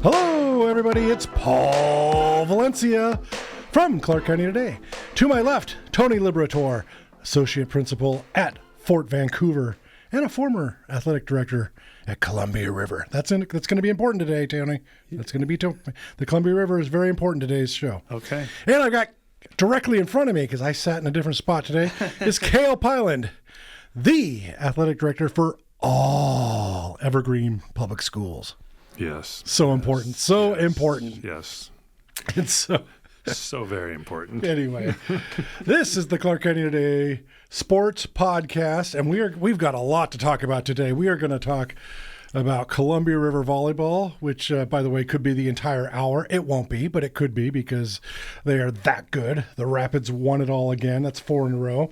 Hello, everybody. It's Paul Valencia from Clark County Today. To my left, Tony Liberator, Associate Principal at Fort Vancouver and a former athletic director at Columbia River. That's going to be important today, Tony. That's going to be the Columbia River is very important in today's show. Okay. And I got directly in front of me, because I sat in a different spot today, is Cale Pyland, the athletic director for all Evergreen Public Schools. Yes. So important. So important. Yes. It's so very important. Anyway, this is the Clark County Today Sports Podcast, and we've got a lot to talk about today. We are going to talk about Columbia River Volleyball, which, by the way, could be the entire hour. It won't be, but it could be because they are that good. The Rapids won it all again. That's 4 in a row.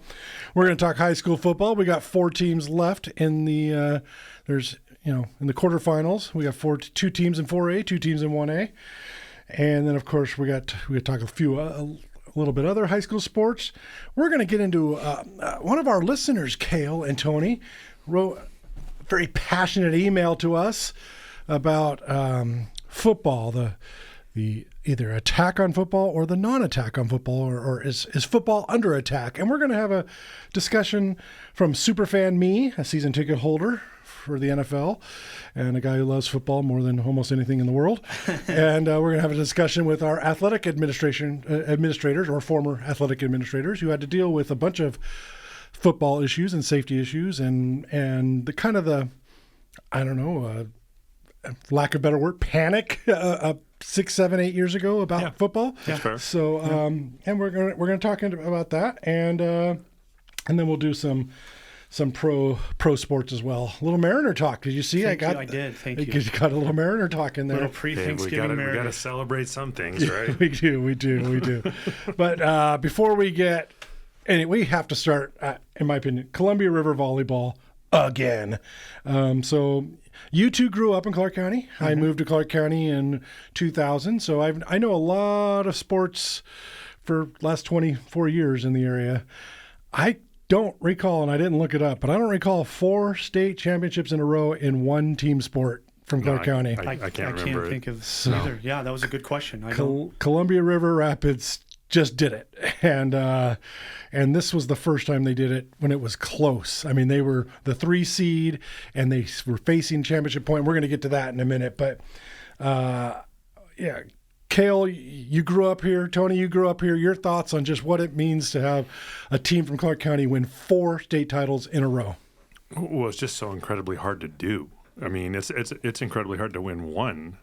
We're going to talk high school football. We got 4 teams left in the in the quarterfinals. We got 2 teams in 4A, 2 teams in 1A. And then, of course, we got to talk a little bit other high school sports. We're going to get into one of our listeners, Cale and Tony, wrote a very passionate email to us about football, the either attack on football or the non-attack on football, or is football under attack? And we're going to have a discussion from Superfan me, a season ticket holder for the NFL, and a guy who loves football more than almost anything in the world. And we're going to have a discussion with our athletic administrators or former athletic administrators who had to deal with a bunch of football issues and safety issues and the kind of lack of a better word, panic 6, 7, 8 years ago about football. That's fair. So, and we're going to talk about that, and then we'll do some pro sports as well. A little Mariner talk. Did you see? I did. Thank you. You got a little Mariner talk in there. Little pre-Thanksgiving Mariner. We got to celebrate some things, right? We do. But before we get, we have to start, in my opinion, Columbia River Volleyball again. So you two grew up in Clark County. Mm-hmm. I moved to Clark County in 2000. So I know a lot of sports for the last 24 years in the area. I don't recall, and I didn't look it up, but I don't recall 4 state championships in a row in one team sport from Clark County. I can't remember. I can't think of either. Yeah, that was a good question. Columbia River Rapids just did it, and this was the first time they did it when it was close. I mean, they were the 3 seed, and they were facing championship point. We're going to get to that in a minute, but Cale, you grew up here. Tony, you grew up here. Your thoughts on just what it means to have a team from Clark County win 4 state titles in a row? Well, it's just so incredibly hard to do. I mean, it's incredibly hard to win one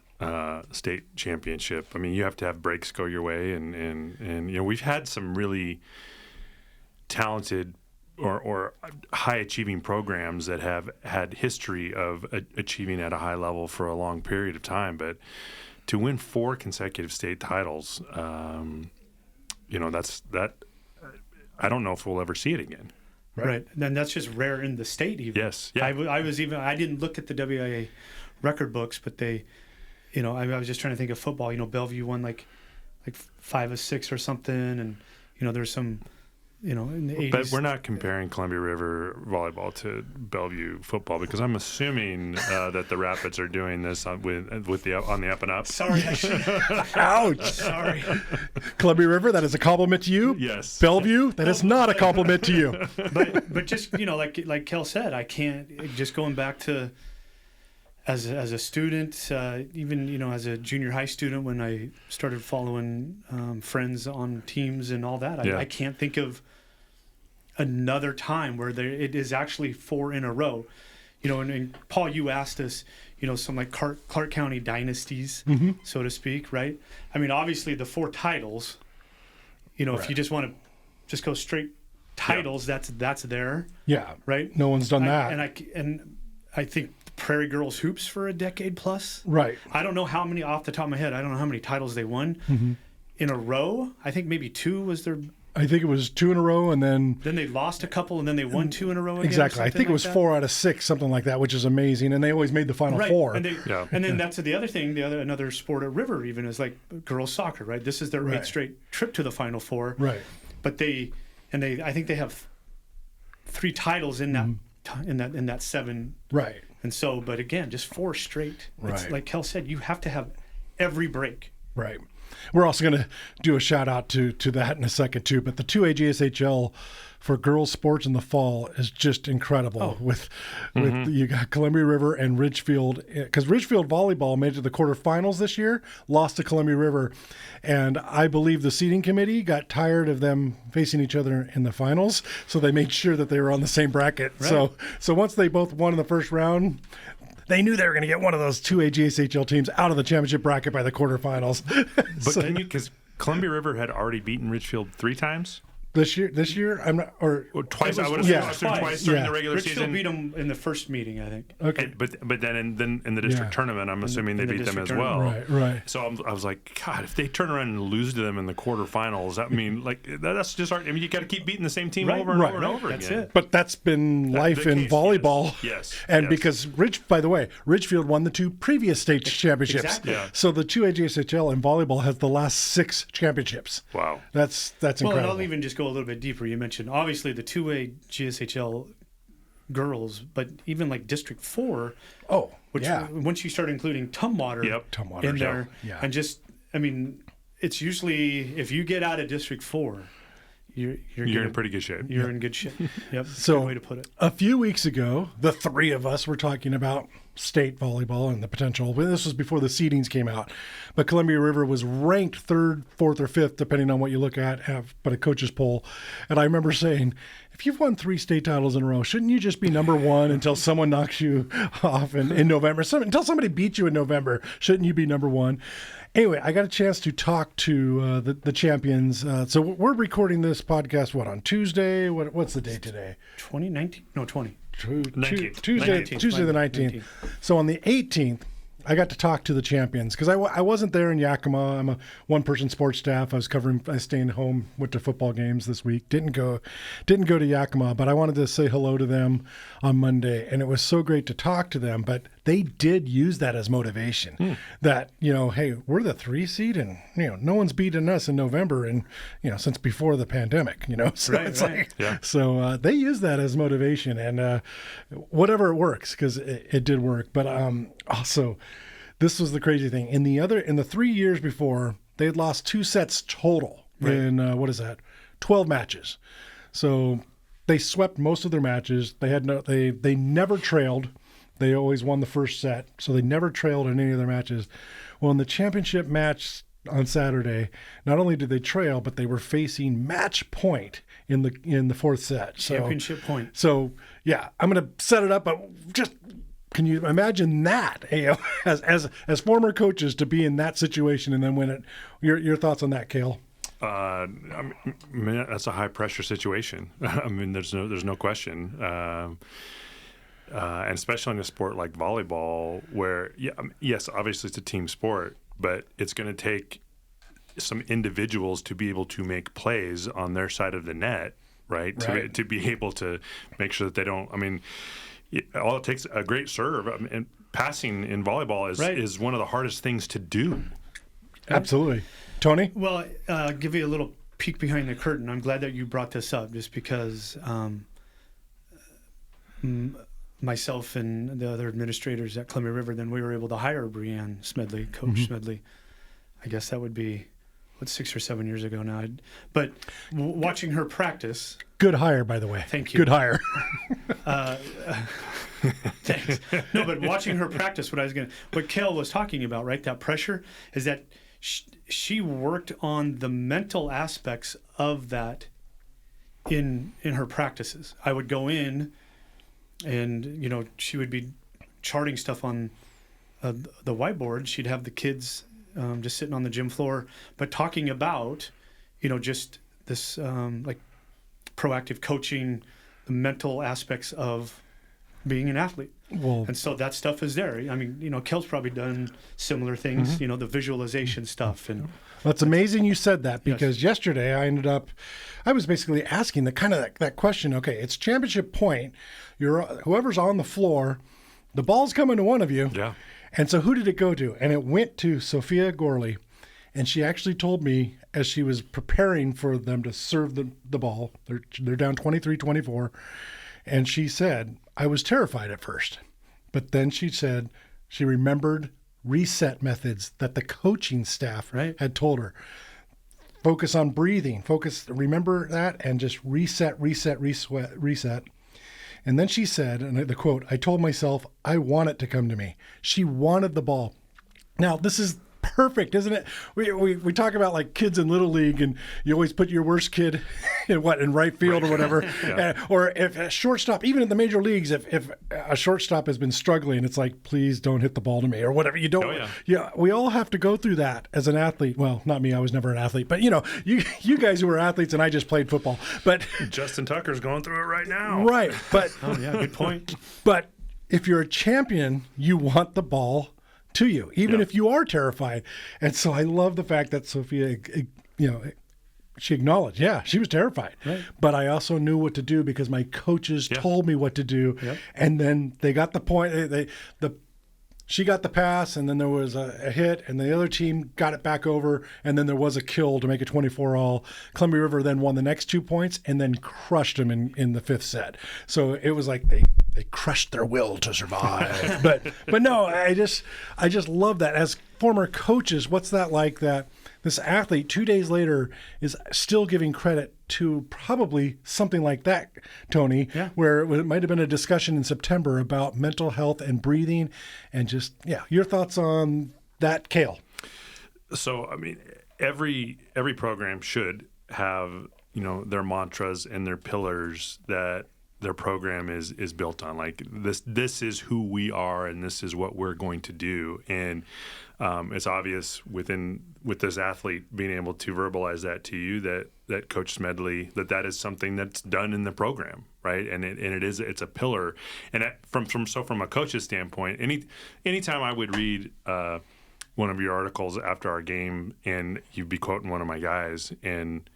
state championship. I mean, you have to have breaks go your way, and we've had some really talented or high achieving programs that have had history of achieving at a high level for a long period of time, but to win 4 consecutive state titles, that's I don't know if we'll ever see it again. Right. And that's just rare in the state even. Yes. Yeah. I didn't look at the WIA record books, but they, I was just trying to think of football. Bellevue won like 5 or 6 or something, and there's some, in the 80s. But we're not comparing Columbia River volleyball to Bellevue football, because I'm assuming that the Rapids are doing this on the up and up. Sorry. Ouch. Sorry. Columbia River, that is a compliment to you. Yes. Bellevue, that is not a compliment to you. But just, like Kel said, I can't, just going back to as a student, even, as a junior high student, when I started following friends on teams and all that, I can't think of another time where it is actually 4 in a row. And Paul, you asked us, some like Clark County dynasties, so to speak, right? I mean, obviously the 4 titles, right. If you just want to just go straight titles, that's there. Yeah. Right? No one's done that. And I think Prairie Girls Hoops for a decade plus. Right. I don't know how many, off the top of my head, I don't know how many titles they won in a row. I think maybe 2 was their... I think it was 2 in a row, and then they lost a couple, and then they won 2 in a row again. Exactly. I think it was 4 out of 6, something like that, which is amazing. And they always made the Final Four. And then that's the other thing. Another sport at River even is like girls soccer, right? This is their 8th straight trip to the Final Four. Right. But I think they have 3 titles in that in that 7. Right. And so, but again, just 4 straight. It's Right. like Kel said, you have to have every break. Right. We're also going to do a shout out to that in a second too. But the 2A GSHL for girls sports in the fall is just incredible. With you got Columbia River and Ridgefield, because Ridgefield volleyball made it to the quarterfinals this year, lost to Columbia River, and I believe the seating committee got tired of them facing each other in the finals, so they made sure that they were on the same bracket. Right. So once they both won in the first round, they knew they were going to get one of those 2A GSHL teams out of the championship bracket by the quarterfinals. But can you, because Columbia River had already beaten Ridgefield 3 times? This year, I'm not, or twice. I would yeah. assume twice during Yeah. the regular Ridgefield season. beat them in the first meeting, I think. okay, But then in the district tournament, I'm assuming they in the beat them as district well. tournament. right. So I was like, God, if they turn around and lose to them in the quarterfinals, I mean, like that's just hard. I mean, you got to keep beating the same team Right, over and right. over and over That's again. it. But that's been life the in case, volleyball. yes, And yes. because by the way, Ridgefield won the 2 previous state championships. Exactly. Yeah. So the 2A GSHL in volleyball has the last 6 championships. Wow. That's Well, incredible. and I'll even just go a little bit deeper. You mentioned obviously the 2A GSHL girls, but even like District 4, which once you start including Tumwater Yep. Tumwater, in there, yeah. and just, I mean, it's usually if you get out of District 4, you're You're in pretty good shape. You're in good shape. Yep. So good way to put it. a few weeks ago, the 3 of us were talking about state volleyball and the potential. This was before the seedings came out, but Columbia River was ranked 3rd, 4th, or 5th, depending on what you look at, but a coach's poll. And I remember saying, if you've won 3 state titles in a row, shouldn't you just be number 1 until someone knocks you off in November? Until somebody beats you in November, shouldn't you be number 1? Anyway, I got a chance to talk to the champions. So we're recording this podcast, on Tuesday? What's the date today? 2019? No, 20. 19th. Tuesday the 19th. So on the 18th, I got to talk to the champions because I wasn't there in Yakima. I'm a one-person sports staff. I was staying home, went to football games this week. Didn't go to Yakima, but I wanted to say hello to them on Monday, and it was so great to talk to them. But they did use that as motivation. That hey, we're the 3 seed, and no one's beaten us in November, and since before the pandemic. So Right, it's right. like Yeah. so they use that as motivation, and whatever it works, because it did work. But also, this was the crazy thing. In the 3 years before, they had lost 2 sets total in 12 matches. So they swept most of their matches. They never trailed. They always won the first set, so they never trailed in any of their matches. Well, in the championship match on Saturday, not only did they trail, but they were facing match point in the 4th set. So, Championship point. So yeah, I'm going to set it up, but just can you imagine that as former coaches to be in that situation and then win it? Your thoughts on that, Cale? I mean, that's a high pressure situation. I mean, there's no question. And especially in a sport like volleyball, where yes, obviously it's a team sport, but it's going to take some individuals to be able to make plays on their side of the net, right? To be able to make sure that they don't. I mean, all it takes a great serve. I mean, and passing in volleyball is one of the hardest things to do. Absolutely, Tony. Well, give you a little peek behind the curtain. I'm glad that you brought this up, just because myself and the other administrators at Columbia River, then we were able to hire Brianne Smedley, Coach Smedley. I guess that would be 6 or 7 years ago now. But watching her practice. Good hire, by the way. Thank you. Good hire. Thanks. No, but watching her practice, what Cale was talking about, right? That pressure is that she worked on the mental aspects of that in her practices. I would go in, and she would be charting stuff on the whiteboard. She'd have the kids just sitting on the gym floor, but talking about just this like proactive coaching, the mental aspects of being an athlete. Well, And so that stuff is there. I mean, Kel's probably done similar things, the visualization stuff. And that's amazing you said that, because yesterday I was basically asking that question. Okay, it's championship point. Whoever's on the floor, the ball's coming to one of you. Yeah. And so who did it go to? And it went to Sophia Gorley. And she actually told me, as she was preparing for them to serve the ball, they're down 23-24, and she said, I was terrified at first. But then she said she remembered reset methods that the coaching staff Right. had told her. Focus on breathing. Remember that, and just reset. And then she said, and the quote, "I told myself I want it to come to me." She wanted the ball. Now, this is perfect, isn't it? We talk about like kids in Little League, and you always put your worst kid in right field or whatever. Or if a shortstop, even in the major leagues, if a shortstop has been struggling, it's like, please don't hit the ball to me or whatever. You don't. We all have to go through that as an athlete. Well, not me. I was never an athlete, but you guys who were athletes, and I just played football. But Justin Tucker's going through it right now. Right. But Oh yeah, good point. But if you're a champion, you want the ball to you, even if you are terrified. And so I love the fact that Sophia, she acknowledged, she was terrified. Right. But I also knew what to do because my coaches told me what to do. Yep. And then they got the point. She got the pass, and then there was a hit, and the other team got it back over, and then there was a kill to make it 24-all. Columbia River then won the next 2 points and then crushed them in the fifth set. So it was like they crushed their will to survive. but no, I just love that. As former coaches, what's that like, that this athlete 2 days later is still giving credit to probably something like that, Tony, where it might have been a discussion in September about mental health and breathing, and just, your thoughts on that, Cale? So, I mean, every program should have, their mantras and their pillars that their program is built on. Like this is who we are, and this is what we're going to do. And it's obvious with this athlete being able to verbalize that to you, that Coach Smedley, that is something that's done in the program, right? And it's a pillar. And from a coach's standpoint, anytime I would read one of your articles after our game, and you'd be quoting one of my guys, and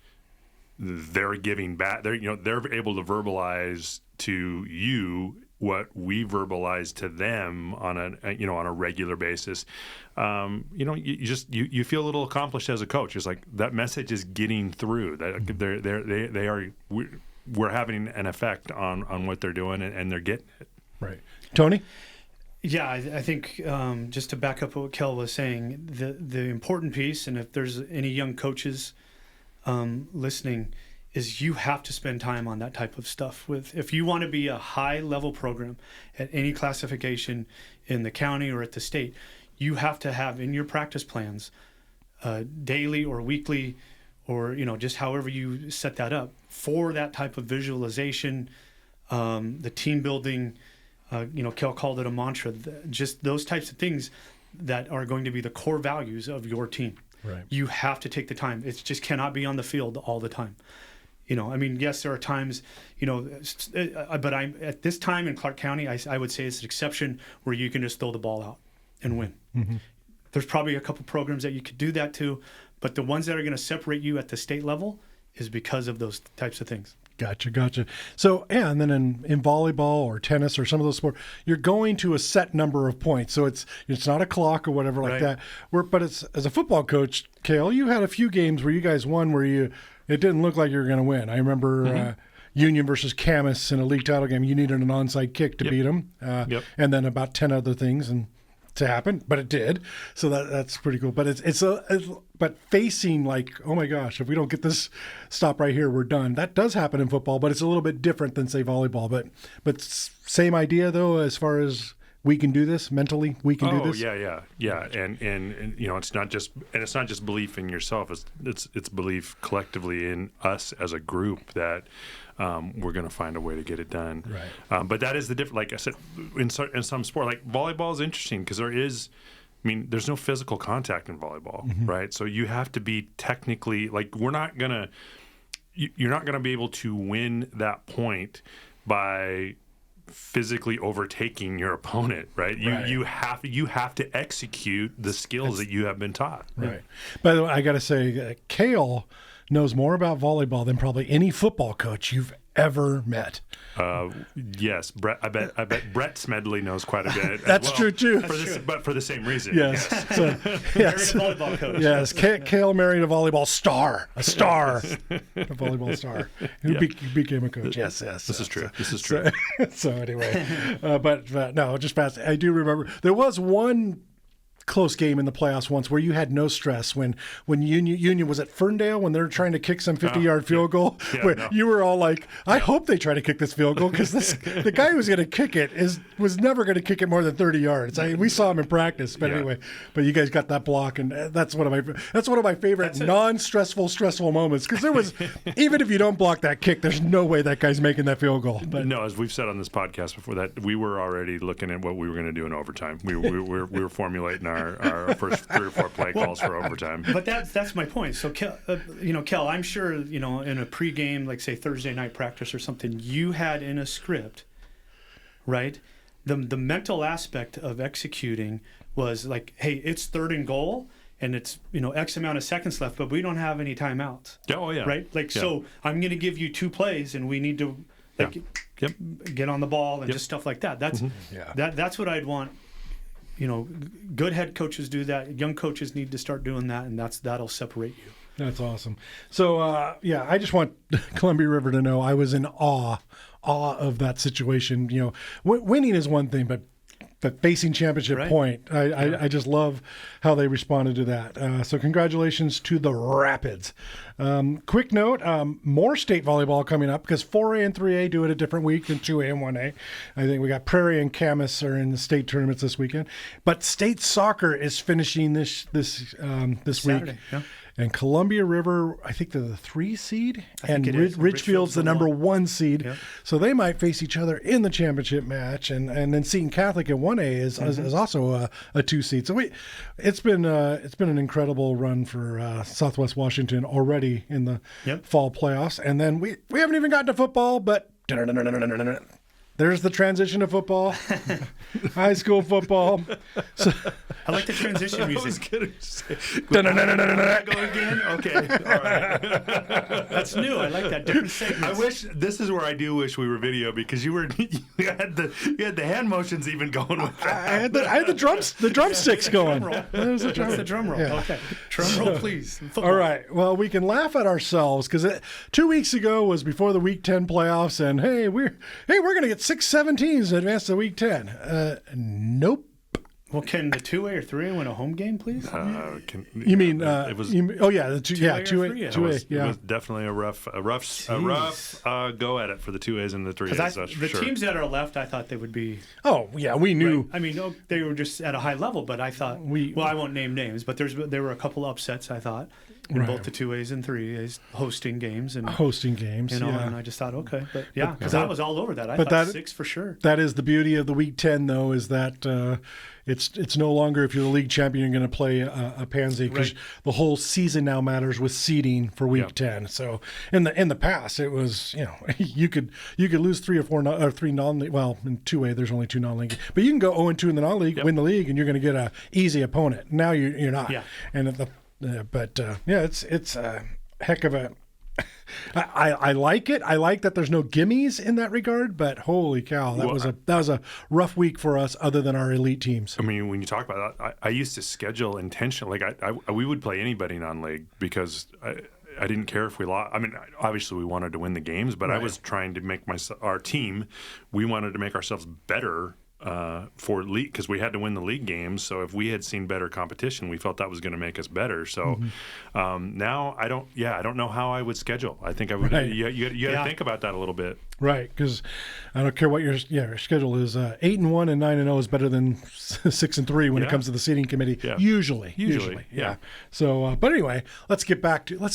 they're giving back. They're able to verbalize to you what we verbalize to them on a regular basis. You feel a little accomplished as a coach. It's like that message is getting through. That we're having an effect on what they're doing, and they're getting it. Right, Tony. Yeah, I think just to back up what Kel was saying, the important piece, and if there's any young coaches listening, is you have to spend time on that type of stuff. If you want to be a high level program at any classification in the county or at the state, you have to have in your practice plans daily or weekly, or just however you set that up for that type of visualization, the team building. Kel called it a mantra. Just those types of things that are going to be the core values of your team. Right. You have to take the time. It just cannot be on the field all the time. Yes, there are times, but I'm at this time in Clark County, I would say it's an exception where you can just throw the ball out and win. Mm-hmm. There's probably a couple programs that you could do that to, but the ones that are going to separate you at the state level is because of those types of things. Gotcha. So, and then in volleyball or tennis or some of those sports, you're going to a set number of points. So it's not a clock or whatever like that. But it's, as a football coach, Cale, you had a few games where you guys won where it didn't look like you were going to win. I remember Union versus Camas in a league title game. You needed an onside kick to beat them, and then about 10 other things to happen, but it did. So that's pretty cool. But but facing like, oh my gosh, if we don't get this stop right here, we're done. That does happen in football, but it's a little bit different than, say, volleyball. But same idea though, as far as we can do this mentally. We can do this. Yeah. And it's not just belief in yourself. It's belief collectively in us as a group that we're going to find a way to get it done. Right. But that is the difference. Like I said, in some sport, like volleyball is interesting because there's no physical contact in volleyball, right? So you have to be technically, like, you're not going to be able to win that point by physically overtaking your opponent, right? You have to execute the skills that you have been taught. Right. By the way, I got to say, Cale knows more about volleyball than probably any football coach you've ever met. Yes, Brett. I bet Brett Smedley knows quite a bit. That's true too. But for the same reason. Yes. So, yes. Married a volleyball coach. Yes. Cale married a volleyball star. A volleyball star who became a coach. Yes. This is true. So anyway, but no, just fast. I do remember there was one close game in the playoffs once where you had no stress when Union was at Ferndale when they're trying to kick some 50-yard field goal. Where you were all like, I hope they try to kick this field goal because the guy who was going to kick it was never going to kick it more than 30 yards. I mean, we saw him in practice, but anyway. But you guys got that block, and that's one of my favorite stressful moments because there was even if you don't block that kick, there's no way that guy's making that field goal. But no, as we've said on this podcast before, that we were already looking at what we were going to do in overtime. We were formulating our first 3 or 4 play calls for overtime. But that's my point. So, Kel, I'm sure in a pregame, like say Thursday night practice or something, you had in a script, right? The mental aspect of executing was like, hey, it's 3rd and goal. And it's X amount of seconds left, but we don't have any timeouts. Oh yeah, right. Like so, I'm going to give you 2 plays, and we need to get on the ball and just stuff like that. That's that's what I'd want. Good head coaches do that. Young coaches need to start doing that, and that'll separate you. That's awesome. So I just want Columbia River to know I was in awe of that situation. Winning is one thing, but facing championship point, I just love how they responded to that. So congratulations to the Rapids. Quick note, more state volleyball coming up because 4A and 3A do it a different week than 2A and 1A. I think we got Prairie and Camas are in the state tournaments this weekend. But state soccer is finishing this Saturday, week. Yeah. And Columbia River, I think they're the 3 seed, and Ridgefield's the number 1 seed. Yep. So they might face each other in the championship match. And then Seton Catholic at 1A is also a 2 seed. So it's been an incredible run for Southwest Washington already in the fall playoffs. And then we haven't even gotten to football, but there's the transition to football, high school football. So, I like the transition music. I was going to say, go again? Okay, all right. That's new. I like that. Different segments. This is where I do wish we were video because you had the hand motions even going with that. I had the drumsticks going. There's the drum roll. Yeah. Okay, drum roll, please. Football. All right. Well, we can laugh at ourselves because 2 weeks ago was before the Week 10 playoffs, and hey, we're going to get 6-7 teams to advance to Week 10. Nope. Well, can the 2A or 3A win a home game, please? The 2A. 2A. It was definitely a rough go at it for the 2As and the 3As. The teams that are left, I thought they would be. Oh yeah, we knew. Right? I mean, they were just at a high level, but I thought. I won't name names, but there were a couple upsets. I thought in both the 2As and 3As hosting games. And I just thought, okay, but because I was all over that. I thought 6 for sure. That is the beauty of the Week 10, though, is that. It's no longer if you're the league champion you're going to play a pansy because the whole season now matters with seeding for Week 10. So in the past it was you could lose 3 or 4 or 3 non-league. Well, in 2A there's only 2 non-league, but you can go 0-2 in the non-league, win the league, and you're going to get a easy opponent. Now you're not. Yeah. And it's a heck of a. I like it. I like that there's no gimmies in that regard, but holy cow, that was a rough week for us other than our elite teams. I mean, when you talk about that, I used to schedule intentionally. We would play anybody non-league because I didn't care if we lost. I mean, obviously we wanted to win the games, but I was trying to make our team. We wanted to make ourselves better for league because we had to win the league games. So if we had seen better competition, we felt that was going to make us better. So now I don't know how I would schedule. I think I would. You got to think about that a little bit. Right, because I don't care what your schedule is. 8-1 and 9-0 is better than 6-3 when it comes to the seating committee. Yeah. Usually. Yeah. So, but anyway, let's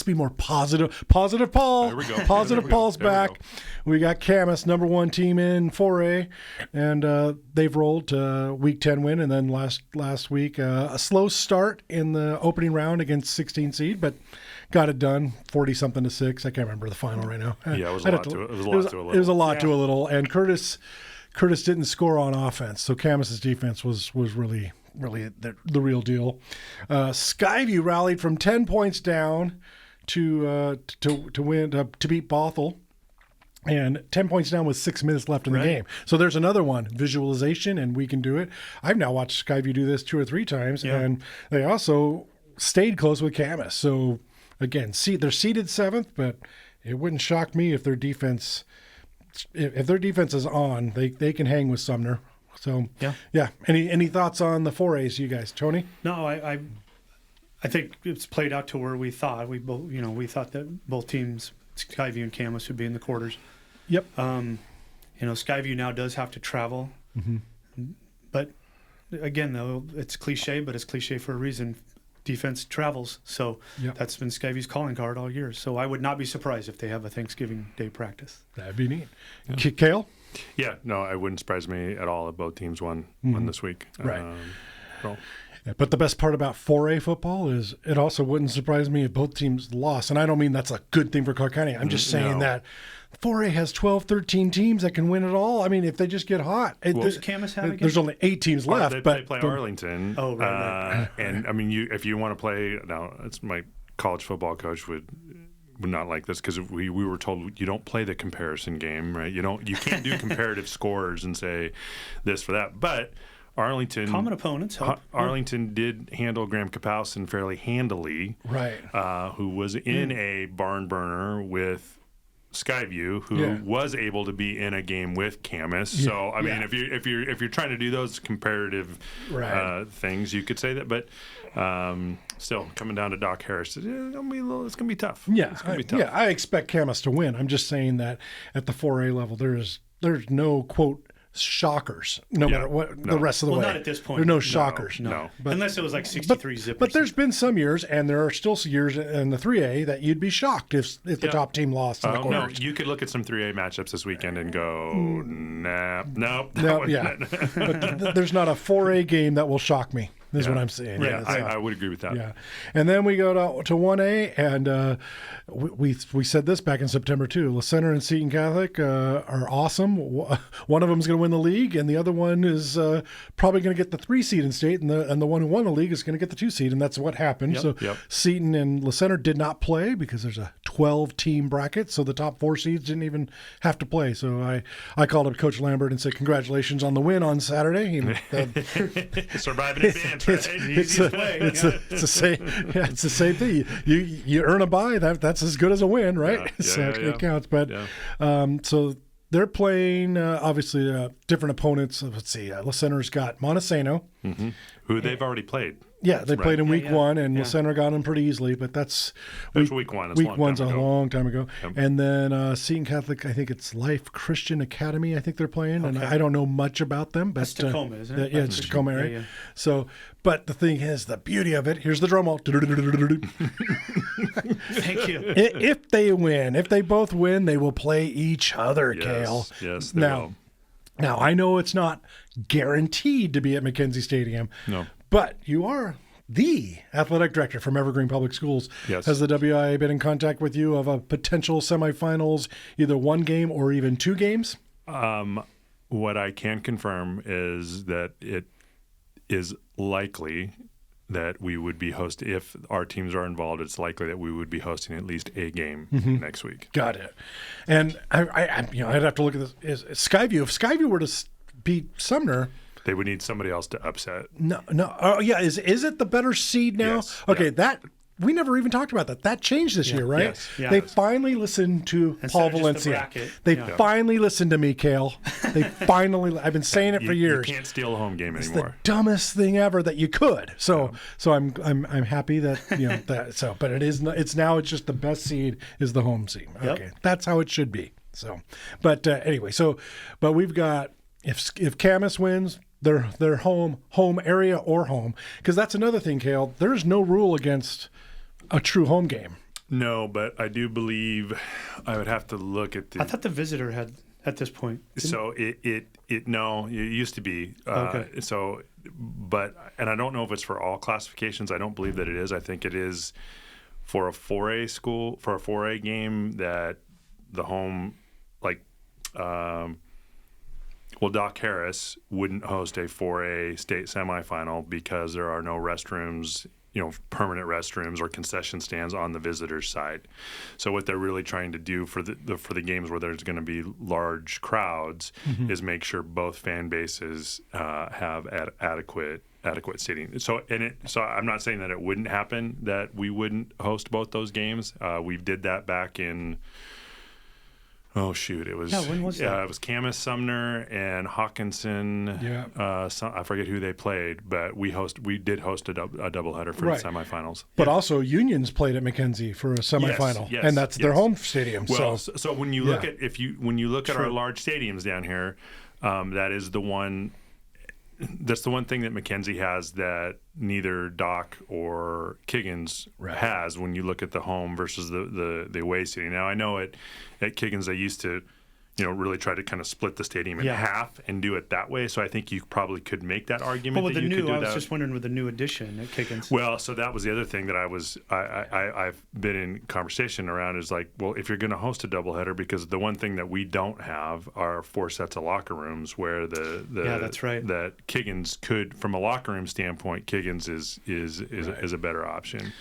be more positive. Positive Paul. There we go. Positive Paul's back. We got Camas, number 1 team in 4A, and they've rolled to Week 10 win, and then last week a slow start in the opening round against 16 seed, but got it done 40-something to 6. I can't remember the final right now. Yeah, it was a lot to a little. It was a lot to a little, and Curtis didn't score on offense, so Camus's defense was really the real deal. Skyview rallied from 10 points down to beat Bothell. And 10 points down with 6 minutes left in the game. So there's another one, visualization, and we can do it. I've now watched Skyview do this 2 or 3 times, and they also stayed close with Camas. So, again, they're seeded 7th, but it wouldn't shock me if their defense is on. They can hang with Sumner. So Yeah. Any thoughts on the 4As, you guys, Tony? No, I think it's played out to where we thought. We thought that both teams, Skyview and Camas, would be in the quarters. Yep. Skyview now does have to travel, but again, though, it's cliche, but it's cliche for a reason. Defense travels, so that's been Skyview's calling card all year. So I would not be surprised if they have a Thanksgiving Day practice. That'd be neat. Yeah. Kale? Yeah, no, it wouldn't surprise me at all if both teams won this week. Right. So. Yeah, but the best part about 4A football is it also wouldn't surprise me if both teams lost. And I don't mean that's a good thing for Clark County. I'm just saying that 4A has 12, 13 teams that can win it all. I mean, if they just get hot. Does Camas have again? There's only 8 teams left. They play Arlington. Oh, right. And, I mean, if you want to play – now, it's my college football coach would not like this because we were told you don't play the comparison game, right? You can't do comparative scores and say this for that. But – Arlington common opponents. Arlington did handle Graham Kapowson fairly handily, right? Who was in a barn burner with Skyview, who was able to be in a game with Camas. Yeah. So I mean, if you're trying to do those comparative things, you could say that. But still, coming down to Doc Harris, it's gonna be tough. Yeah, it's gonna be tough. I expect Camas to win. I'm just saying that at the 4A level, there's no quote shockers, matter what the rest of the way. Well, not at this point. There's no shockers. No. But, unless it was like 63 zippers. But there's been some years, and there are still years in the 3A that you'd be shocked if the top team lost in the quarters. No, you could look at some 3A matchups this weekend and go, no. But there's not a 4A game that will shock me. Is what I'm saying. Yeah, I would agree with that. Yeah, and then we go to 1A, and we said this back in September too. La Center and Seton Catholic are awesome. One of them is going to win the league, and the other one is probably going to get the 3 seed in state, and the one who won the league is going to get the 2 seed, and that's what happened. Seton and La Center did not play because there's a 12-team bracket, so the top 4 seeds didn't even have to play. So I called up Coach Lambert and said, "Congratulations on the win on Saturday." Surviving advance. It's the same thing. You earn a bye. That's as good as a win, right? It counts. But so they're playing obviously different opponents. Let's see. La Center's got Montesano, who they've already played. Yeah, they played in week 1, and La Center got them pretty easily. But that's week 1. Week 1's a long time ago. Yep. And then Seton Catholic, I think it's Life Christian Academy. I think they're playing, and I don't know much about them. But that's Tacoma, isn't it? Yeah, it's Tacoma area. Yeah. So, but the thing is, the beauty of it. Here's the drum roll. Thank you. If they win, if they both win, they will play each other. Kale. Yes, they will. Now I know it's not guaranteed to be at McKenzie Stadium. No. But you are the athletic director from Evergreen Public Schools. Yes. Has the WIA been in contact with you of a potential semifinals, either 1 game or even 2 games? What I can confirm is that it is likely that we would be hosting, if our teams are involved, it's likely that we would be hosting at least a game next week. Got it. And I'd have to look at this. Skyview. If Skyview were to beat Sumner, they would need somebody else to upset. No. Oh, yeah. Is it the better seed now? Yes. Okay, that we never even talked about that. That changed this year, right? Yes. They finally listened to Paul Valencia. They finally listened to me, Kale. They finally. I've been saying it for years. You can't steal a home game it's anymore. The dumbest thing ever that you could. So I'm happy that that. So, but it is. It's just the best seed is the home seed. Okay, that's how it should be. So, but anyway. So, but we've got if Camas wins. Their home area or home, because that's another thing, Kale. There's no rule against a true home game. No, but I do believe I would have to look at I thought the visitor had at this point. So it used to be. Okay. So, but and I don't know if it's for all classifications. I don't believe that it is. I think it is for a 4A school for a 4A game that the home Well, Doc Harris wouldn't host a 4A state semifinal because there are no restrooms, permanent restrooms or concession stands on the visitors' side. So what they're really trying to do for the games where there's going to be large crowds is make sure both fan bases have adequate seating. So I'm not saying that it wouldn't happen that we wouldn't host both those games. We did that back in Oh shoot! It was when was that? It was Camus Sumner and Hawkinson. Yeah. I forget who they played, but we did host a doubleheader for Right. the semifinals. But also Union's played at Mackenzie for a semifinal, yes, and that's their yes. home stadium. Well, so so when you look Yeah. at when you look at our True. large stadiums down here, that is the one. That's the one thing that Mackenzie has that neither Doc or Kiggins Right. has when you look at the home versus the away stadium. Now I know at Kiggins they used to, really try to kind of split the stadium in half and do it that way. So I think you probably could make that argument. But with that the you could new, do I was that. just wondering with the new addition at Kiggins. Well, so that was the other thing that I've been in conversation around is like, well, if you're going to host a doubleheader, because the one thing that we don't have are 4 sets of locker rooms where that's right. that Kiggins could, from a locker room standpoint, Kiggins is a better option.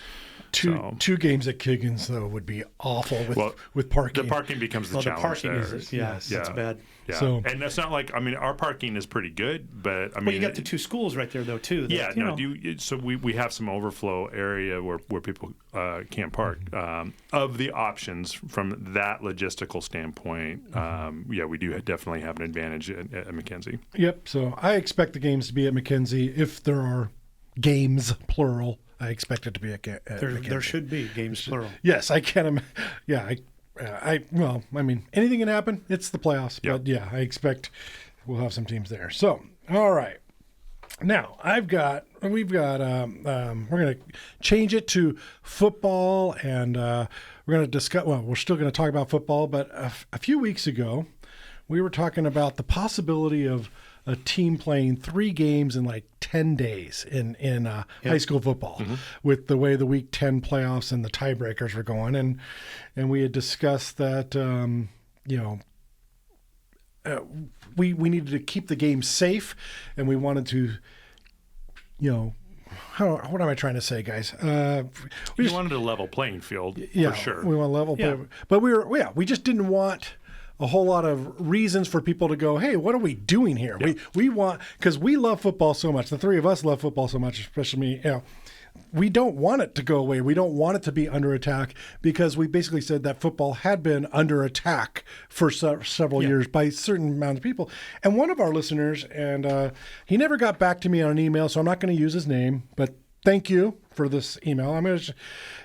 two games at Kiggins though would be awful with parking. The parking becomes the challenge. The parking there. it's bad. Yeah. So- and that's not like, our parking is pretty good, but I mean, Well, you got the 2 schools right there though too. So we have some overflow area where people can't park. Of the options from that logistical standpoint, we do definitely have an advantage at Mackenzie. Yep. So I expect the games to be at Mackenzie. If there are games, plural, I expect it to be at Mackenzie. There should be games plural. Yes, I can. Yeah, anything can happen. It's the playoffs, Yep. but yeah, I expect we'll have some teams there. So, all right. Now we've got. We're going to change it to football, and we're going to discuss. Well, we're still going to talk about football, but a few weeks ago, we were talking about the possibility of a team playing 3 games in like 10 days in high school football, with the way the Week 10 playoffs and the tiebreakers were going, and we had discussed that we needed to keep the game safe, and we wanted to, what am I trying to say, guys? We wanted a level playing field for sure. We want a level play, but we just didn't want a whole lot of reasons for people to go, hey, what are we doing here? Yeah. We want, because we love football so much. The 3 of us love football so much, especially me. We don't want it to go away. We don't want it to be under attack, because we basically said that football had been under attack for several years by a certain amount of people. And one of our listeners, and he never got back to me on an email, so I'm not going to use his name, but thank you for this email.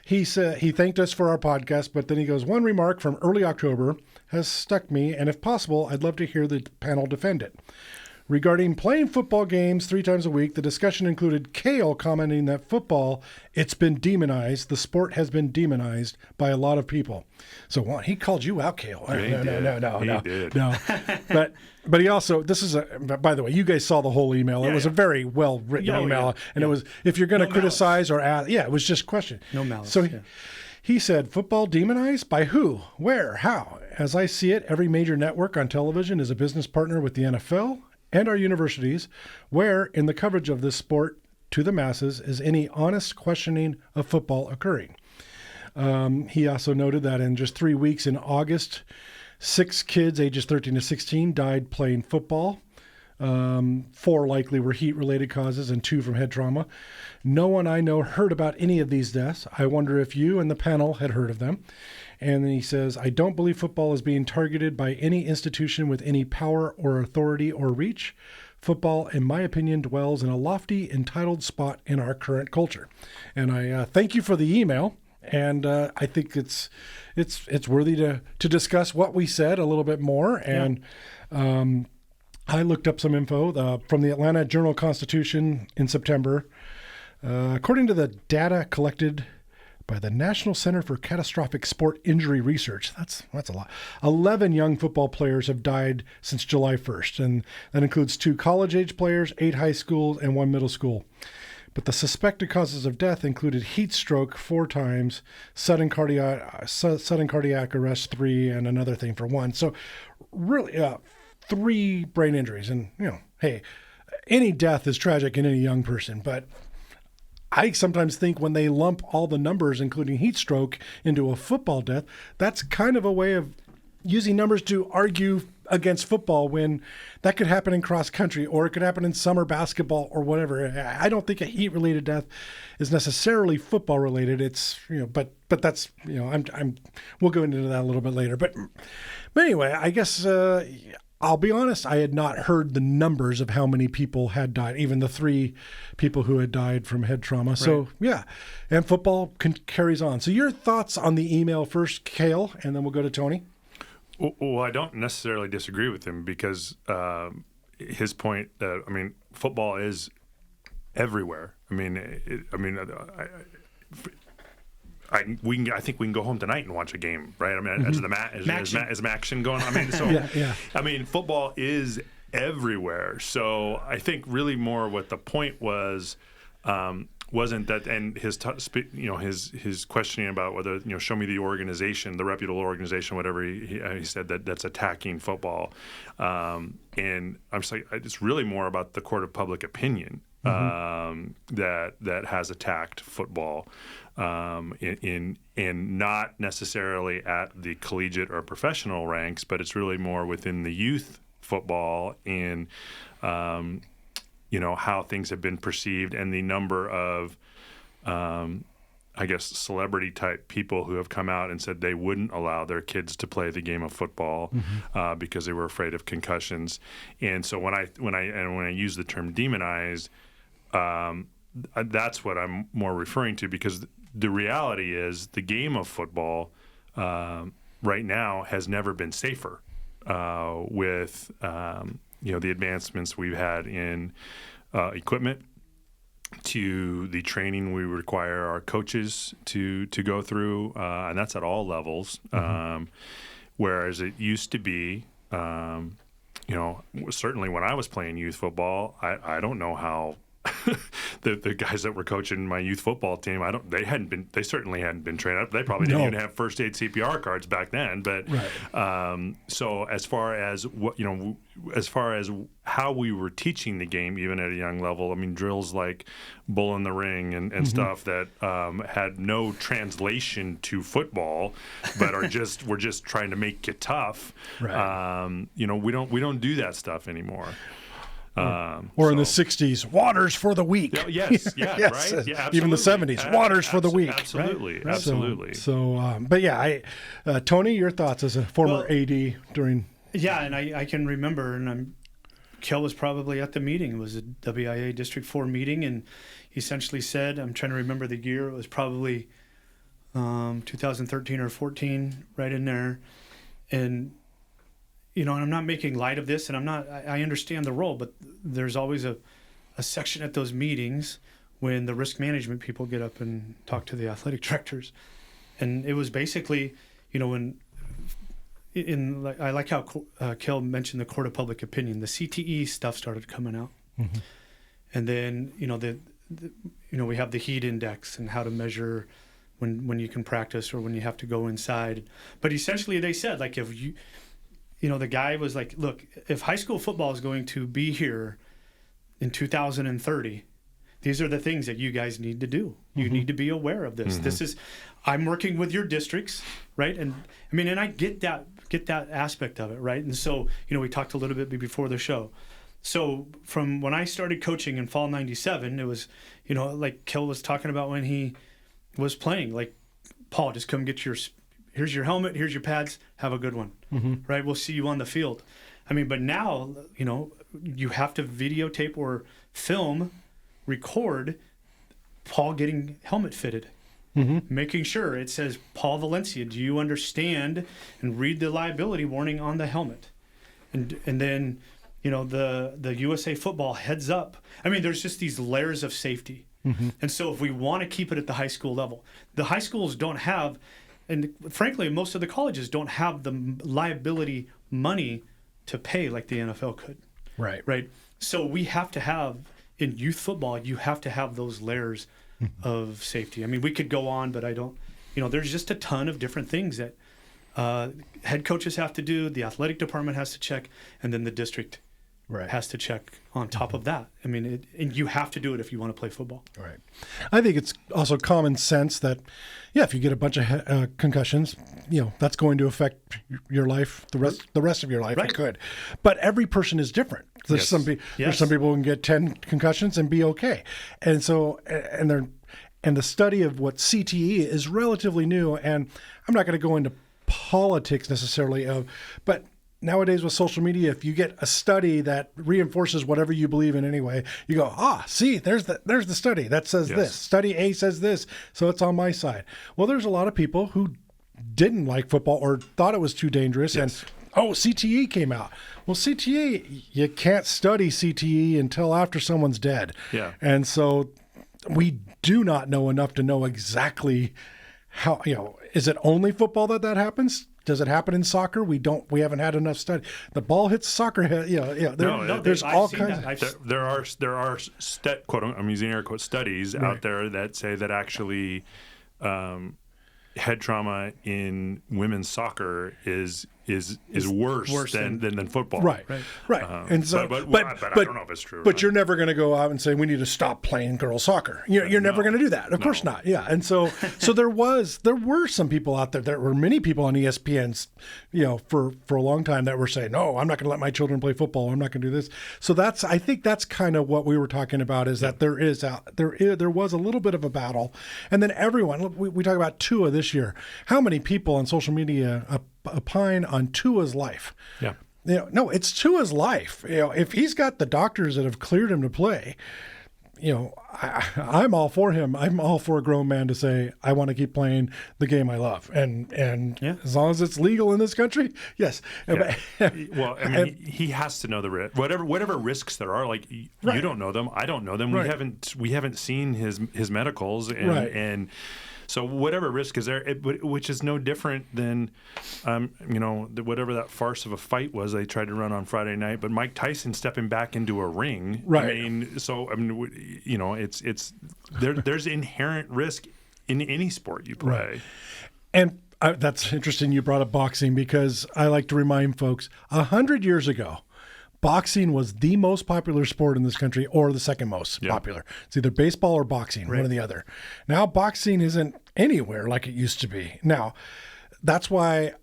He said he thanked us for our podcast, but then he goes, one remark from early October has stuck me, and if possible, I'd love to hear the panel defend it. Regarding playing football games 3 times a week, the discussion included Kale commenting that football, it's been demonized. The sport has been demonized by a lot of people. So he called you out, Kale. No. But he also, by the way, you guys saw the whole email. It was a very well written email. And it was, if you're going to criticize or ask, it was just question. No malice. So he said, football demonized? By who? Where? How? As I see it, every major network on television is a business partner with the NFL and our universities, where in the coverage of this sport to the masses is any honest questioning of football occurring. He also noted that in just 3 weeks in August, 6 kids ages 13 to 16 died playing football. 4 likely were heat-related causes and 2 from head trauma. No one I know heard about any of these deaths. I wonder if you and the panel had heard of them. And then he says, I don't believe football is being targeted by any institution with any power or authority or reach. Football, in my opinion, dwells in a lofty, entitled spot in our current culture. And I thank you for the email. And I think it's worthy to discuss what we said a little bit more. And I looked up some info from the Atlanta Journal-Constitution in September. According to the data collected by the National Center for Catastrophic Sport Injury Research, that's a lot. 11 young football players have died since July 1st, and that includes 2 college-age players, 8 high schools, and 1 middle school. But the suspected causes of death included heat stroke 4 times, sudden cardiac arrest 3, and another thing for 1. So really 3 brain injuries. And, hey, any death is tragic in any young person, but I sometimes think when they lump all the numbers, including heat stroke, into a football death, that's kind of a way of using numbers to argue against football when that could happen in cross country, or it could happen in summer basketball or whatever. I don't think a heat related death is necessarily football related. It's, but that's, we'll go into that a little bit later. But anyway, I guess, I'll be honest, I had not heard the numbers of how many people had died, even the 3 people who had died from head trauma. Right. So, yeah, and football carries on. So your thoughts on the email first, Cale, and then we'll go to Tony. Well, I don't necessarily disagree with him because his point that, football is everywhere. I think we can go home tonight and watch a game, right? Is the action going on? Football is everywhere. So I think really more what the point was wasn't that, and his his questioning about whether show me the organization, the reputable organization, whatever he said that's attacking football, and I'm just like, it's really more about the court of public opinion that has attacked football. In not necessarily at the collegiate or professional ranks, but it's really more within the youth football and how things have been perceived and the number of celebrity type people who have come out and said they wouldn't allow their kids to play the game of football because they were afraid of concussions. And so when I use the term demonized, that's what I'm more referring to, because the reality is the game of football right now has never been safer with the advancements we've had in equipment, to the training we require our coaches to go through, and that's at all levels. Whereas it used to be, certainly when I was playing youth football, I don't know how the guys that were coaching my youth football team, they certainly hadn't been trained up. They probably didn't even have first aid CPR cards back then. But so as far as how we were teaching the game, even at a young level, drills like bull in the ring and stuff that had no translation to football, but we're just trying to make you tough. Right. We don't do that stuff anymore. Or in the 60s, waters for the weak. Yes, yeah, yes. Right? Yeah, even the 70s, waters for the weak. Absolutely, right? absolutely. But yeah, Tony, your thoughts as a former AD during... Yeah, and I can remember, and Kel was probably at the meeting. It was a WIA District 4 meeting, and he essentially said, I'm trying to remember the year, it was probably 2013 or 14, right in there. And... and I'm not making light of this, and I understand the role, but there's always a section at those meetings when the risk management people get up and talk to the athletic directors. And it was basically, I like how Kel mentioned the court of public opinion. The CTE stuff started coming out. And then, we have the heat index and how to measure when you can practice or when you have to go inside. But essentially they said, like, if you... the guy was like, look, if high school football is going to be here in 2030, these are the things that you guys need to do. You need to be aware of this. This is, I'm working with your districts, right? And and I get that aspect of it, right? And so, we talked a little bit before the show. So from when I started coaching in fall 97, it was, like Kel was talking about when he was playing, like, Paul, just come get here's your helmet, here's your pads, have a good one, right? We'll see you on the field. But now, you have to videotape or film, record Paul getting helmet fitted, making sure it says, Paul Valencia, do you understand, and read the liability warning on the helmet. And then, the USA Football heads up. There's just these layers of safety. And so if we want to keep it at the high school level, the high schools don't have... And frankly, most of the colleges don't have the liability money to pay like the NFL could. Right. So we have to have, in youth football, you have to have those layers of safety. We could go on, but I don't, there's just a ton of different things that head coaches have to do, the athletic department has to check, and then the district Right. has to check on top of that. I mean, and you have to do it if you want to play football. Right. I think it's also common sense that, if you get a bunch of concussions, that's going to affect your life, the rest of your life. Right. It could. But every person is different. There's some people who can get 10 concussions and be okay. And so, and the study of what CTE is relatively new. And I'm not going to go into politics necessarily but nowadays with social media, if you get a study that reinforces whatever you believe in anyway, you go, see, there's the study that says this. Study A says this, so it's on my side. Well, there's a lot of people who didn't like football or thought it was too dangerous, and CTE came out. Well, CTE, you can't study CTE until after someone's dead. Yeah. And so we do not know enough to know exactly how, is it only football that happens? Does it happen in soccer? We haven't had enough study. The ball hits soccer head. There's all kinds. There are quote, I'm using air quote studies out there that say that actually head trauma in women's soccer is worse than football. Right. And so, but I don't know if it's true. But you're never going to go out and say we need to stop playing girls soccer. You're never going to do that. Of course not. Yeah. And so there were some people out there. There were many people on ESPN, for a long time that were saying, no, I'm not going to let my children play football. I'm not going to do this. So I think that's kind of what we were talking about, is that there was a little bit of a battle, and then everyone. We talk about Tua this year. How many people on social media opine on Tua's life? Yeah. No, it's Tua's life. If he's got the doctors that have cleared him to play, I'm all for him. I'm all for a grown man to say, I want to keep playing the game I love. And as long as it's legal in this country, yes. Yeah. Well, I mean, he has to know the risk. Whatever risks there are, like you don't know them, I don't know them. Right. We haven't seen his medicals, and so whatever risk is there, which is no different than, whatever that farce of a fight was they tried to run on Friday night. But Mike Tyson stepping back into a ring. Right. It's there's inherent risk in any sport you play. Right. And that's interesting you brought up boxing, because I like to remind folks, 100 years ago, boxing was the most popular sport in this country, or the second most popular. It's either baseball or boxing, one or the other. Now, boxing isn't anywhere like it used to be. Now, that's why,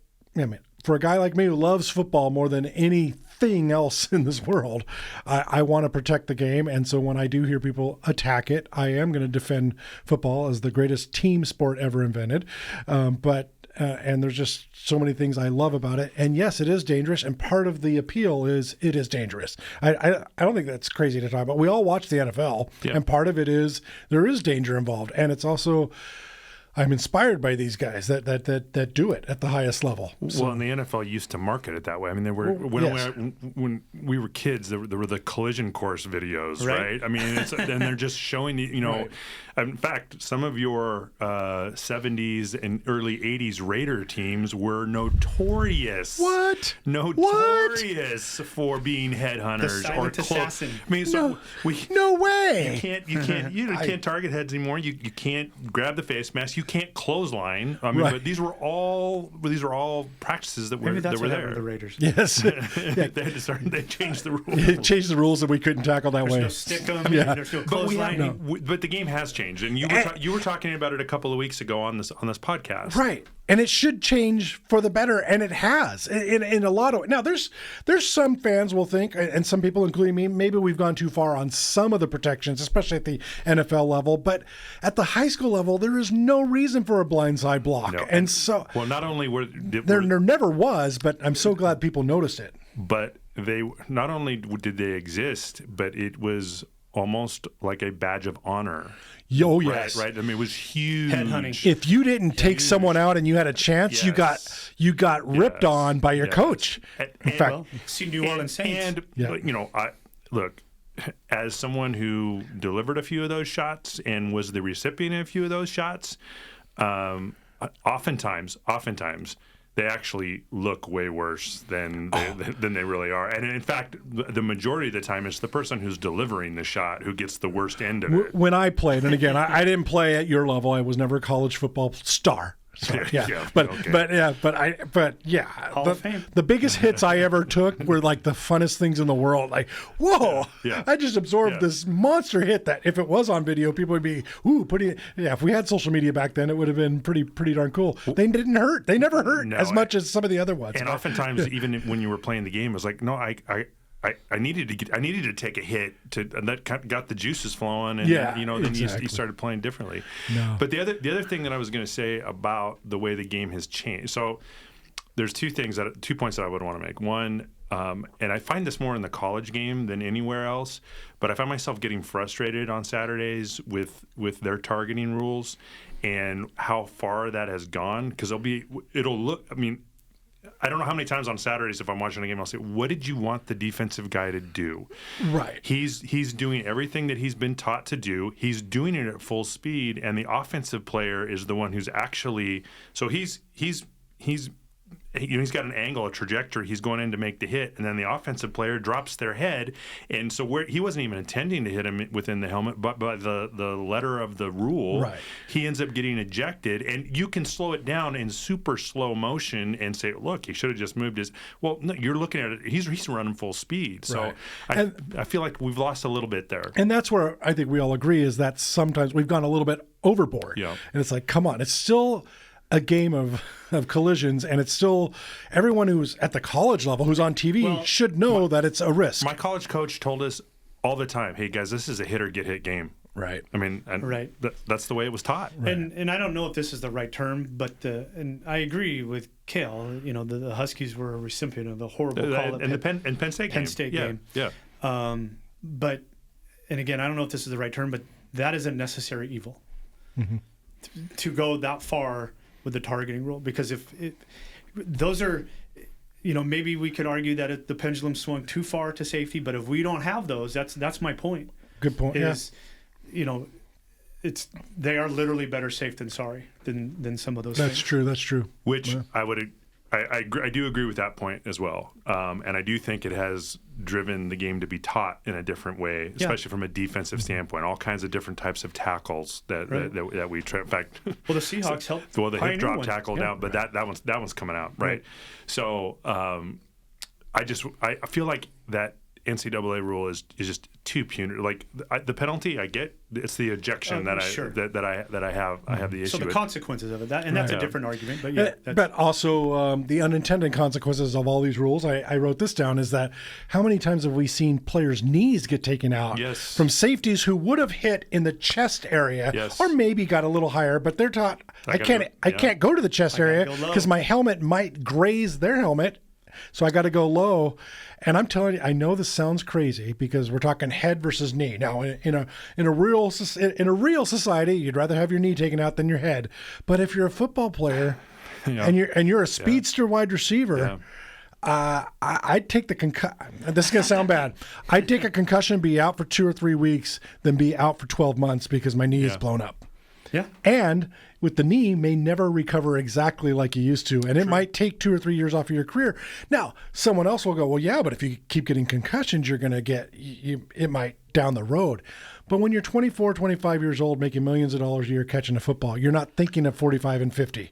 for a guy like me who loves football more than anything else in this world, I want to protect the game. And so when I do hear people attack it, I am going to defend football as the greatest team sport ever invented. And there's just so many things I love about it. And yes, it is dangerous. And part of the appeal is it is dangerous. I don't think that's crazy to talk about. We all watch the NFL, and part of it is there is danger involved. And it's also, I'm inspired by these guys that do it at the highest level. Well, and the NFL used to market it that way. I mean, when we were kids, there were the collision course videos, right? I mean, and they're just showing Right. In fact, some of your 70s and early 80s Raider teams were notorious. What? Notorious for being headhunters or assassin. I mean, so no way. You can't target heads anymore. You can't grab the face mask. You can't clothesline. I mean, but these were all practices that were there. The Raiders. Yes. They changed the rules. It changed the rules, and we couldn't tackle that way. No stick on them. Yeah. There's no clothesline. But the game has changed, and you were talking about it a couple of weeks ago on this podcast, right? And it should change for the better, and it has in a lot of. Now, there's some fans will think, and some people, including me, maybe we've gone too far on some of the protections, especially at the NFL level. But at the high school level, there is no reason for a blindside block, and so not only there never was, but I'm so glad people noticed it. But they not only did they exist, but it was almost like a badge of honor. Oh, yes. Right. I mean, it was huge. Headhunting. If you didn't take someone out and you had a chance, you got ripped on by your coach. In fact, see New Orleans Saints. Look, as someone who delivered a few of those shots and was the recipient of a few of those shots, oftentimes they actually look way worse than they really are. And in fact, the majority of the time, it's the person who's delivering the shot who gets the worst end of it. When I played, and again, I didn't play at your level. I was never a college football star. Sorry, Yeah, but okay. Hall of Fame. The biggest hits I ever took were like the funnest things in the world. Like, whoa! Yeah. I just absorbed Yeah. this monster hit that if it was on video, people would be putting it. Yeah, if we had social media back then, it would have been pretty darn cool. They didn't hurt. They never hurt as much as some of the other ones. And oftentimes, even when you were playing the game, it was like, no, I needed to take a hit and that got the juices flowing, and then you started playing differently. No. But the other thing that I was going to say about the way the game has changed. So there's 2 points that I would want to make. One, and I find this more in the college game than anywhere else, but I find myself getting frustrated on Saturdays with their targeting rules and how far that has gone, because it'll look. I mean, I don't know how many times on Saturdays if I'm watching a game I'll say, what did you want the defensive guy to do? Right. He's doing everything that he's been taught to do. He's doing it at full speed, and the offensive player is the one who's actually he's got an angle, a trajectory. He's going in to make the hit, and then the offensive player drops their head, and so he wasn't even intending to hit him within the helmet, but by the letter of the rule, right. He ends up getting ejected, and you can slow it down in super slow motion and say, look, he should have just moved his. Well, no, you're looking at it. He's running full speed, so right. I feel like we've lost a little bit there, and that's where I think we all agree is that sometimes we've gone a little bit overboard. Yeah. And it's like, come on, it's still a game of collisions, and it's still everyone who's at the college level who's on TV should know that it's a risk. My college coach told us all the time, hey guys, this is a hit or get hit game. Right. I mean, that's the way it was taught. Right. And I don't know if this is the right term, but and I agree with Cale. You know, the Huskies were a recipient of a horrible call and Penn State game. Yeah. But and again, I don't know if this is the right term, but that is a necessary evil to go that far with the targeting rule, because if those are, maybe we could argue that the pendulum swung too far to safety, but if we don't have those, that's my point. Good point. They are literally better safe than sorry than some of those. That's true. That's true. Which I do agree with that point as well, and I do think it has driven the game to be taught in a different way, especially from a defensive standpoint. All kinds of different types of tackles that we try. In fact, well, the Seahawks helped. Well, the hip drop one. tackle down, but that one's coming out right. So I feel like that NCAA rule is just too punitive. Like the penalty, I get it's the ejection that I have the issue. So the with. Consequences of it, that's a different argument. But but also the unintended consequences of all these rules. I wrote this down. Is that how many times have we seen players' knees get taken out from safeties who would have hit in the chest area or maybe got a little higher, but they're taught I can't go to the chest area because my helmet might graze their helmet. So I got to go low, and I'm telling you, I know this sounds crazy because we're talking head versus knee. Now, in a real society, you'd rather have your knee taken out than your head. But if you're a football player and you're a speedster wide receiver, I'd take the concussion. This is gonna sound bad. I'd take a concussion, be out for 2 or 3 weeks, than be out for 12 months because my knee is blown up. Yeah, and with the knee may never recover exactly like you used to, and it might take 2 or 3 years off of your career. Now, someone else will go, well, yeah, but if you keep getting concussions, you're going to get it might down the road. But when you're 24, 25 years old, making millions of dollars a year catching a football, you're not thinking of 45 and 50.